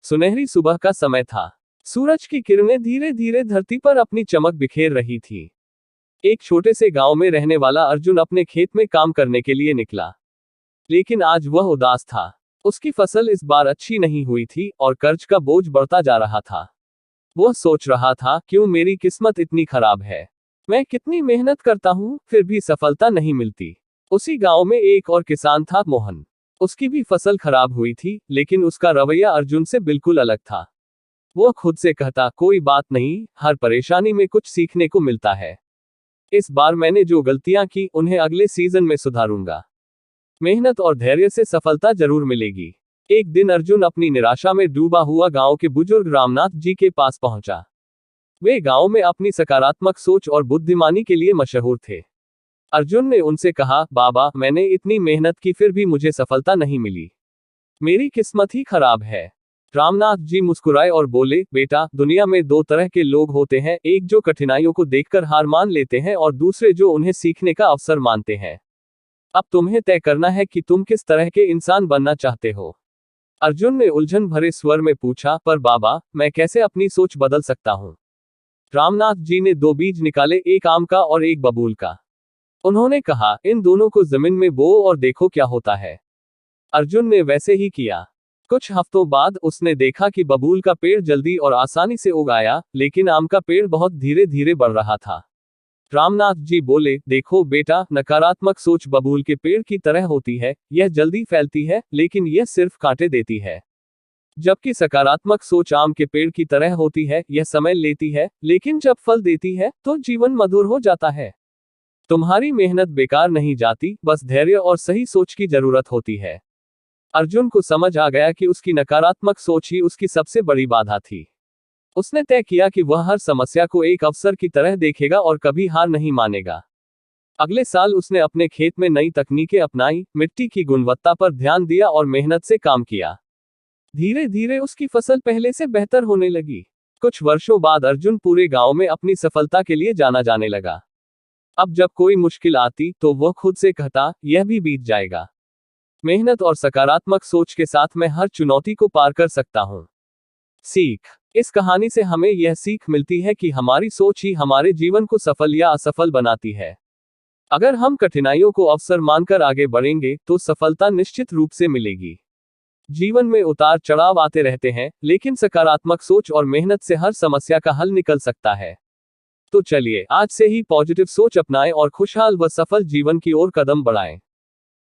सुनहरी सुबह का समय था। सूरज की किरणें धीरे धीरे धरती पर अपनी चमक बिखेर रही थी। एक छोटे से गांव में रहने वाला अर्जुन अपने खेत में काम करने के लिए निकला। लेकिन आज वह उदास था। उसकी फसल इस बार अच्छी नहीं हुई थी और कर्ज का बोझ बढ़ता जा रहा था। वह सोच रहा था, क्यों मेरी किस्मत इतनी खराब है। मैं कितनी मेहनत करता हूँ, फिर भी सफलता नहीं मिलती। उसी गांव में एक और किसान था, मोहन। उसकी भी फसल खराब हुई थी, लेकिन उसका रवैया अर्जुन से बिल्कुल अलग था। वो खुद से कहता, कोई बात नहीं, हर परेशानी में कुछ सीखने को मिलता है। इस बार मैंने जो गलतियां की, उन्हें अगले सीजन में सुधारूंगा। मेहनत और धैर्य से सफलता जरूर मिलेगी। एक दिन अर्जुन अपनी निराशा में डूबा हुआ गांव के बुजुर्ग रामनाथ जी के पास पहुंचा। वे गांव में अपनी सकारात्मक सोच और बुद्धिमानी के लिए मशहूर थे। अर्जुन ने उनसे कहा, बाबा, मैंने इतनी मेहनत की फिर भी मुझे सफलता नहीं मिली। मेरी किस्मत ही खराब है। रामनाथ जी मुस्कुराए और बोले, बेटा, दुनिया में दो तरह के लोग होते हैं, एक जो कठिनाइयों को देखकर हार मान लेते हैं और दूसरे जो उन्हें सीखने का अवसर मानते हैं। अब तुम्हें तय करना है कि तुम किस तरह के इंसान बनना चाहते हो। अर्जुन ने उलझन भरे स्वर में पूछा, पर बाबा, मैं कैसे अपनी सोच बदल सकता हूँ। रामनाथ जी ने दो बीज निकाले, एक आम का और एक बबूल का। उन्होंने कहा, इन दोनों को जमीन में बो और देखो क्या होता है। अर्जुन ने वैसे ही किया। कुछ हफ्तों बाद उसने देखा कि बबूल का पेड़ जल्दी और आसानी से उग आया, लेकिन आम का पेड़ बहुत धीरे धीरे बढ़ रहा था। रामनाथ जी बोले, देखो बेटा, नकारात्मक सोच बबूल के पेड़ की तरह होती है, यह जल्दी फैलती है, लेकिन यह सिर्फ कांटे देती है। जबकि सकारात्मक सोच आम के पेड़ की तरह होती है, यह समय लेती है, लेकिन जब फल देती है, तो जीवन मधुर हो जाता है। तुम्हारी मेहनत बेकार नहीं जाती, बस धैर्य और सही सोच की जरूरत होती है। अर्जुन को समझ आ गया कि उसकी नकारात्मक सोच ही उसकी सबसे बड़ी बाधा थी। उसने तय किया कि वह हर समस्या को एक अवसर की तरह देखेगा और कभी हार नहीं मानेगा। अगले साल उसने अपने खेत में नई तकनीकें अपनाई, मिट्टी की गुणवत्ता पर ध्यान दिया और मेहनत से काम किया। धीरे धीरे उसकी फसल पहले से बेहतर होने लगी। कुछ वर्षों बाद अर्जुन पूरे गांव में अपनी सफलता के लिए जाना जाने लगा। अब जब कोई मुश्किल आती, तो वह खुद से कहता, यह भी बीत जाएगा। मेहनत और सकारात्मक सोच के साथ मैं हर चुनौती को पार कर सकता हूँ। सीख। इस कहानी से हमें यह सीख मिलती है कि हमारी सोच ही हमारे जीवन को सफल या असफल बनाती है। अगर हम कठिनाइयों को अवसर मानकर आगे बढ़ेंगे, तो सफलता निश्चित रूप से मिलेगी। जीवन में उतार चढ़ाव आते रहते हैं, लेकिन सकारात्मक सोच और मेहनत से हर समस्या का हल निकल सकता है। तो चलिए, आज से ही पॉजिटिव सोच अपनाएं और खुशहाल व सफल जीवन की ओर कदम बढ़ाएं।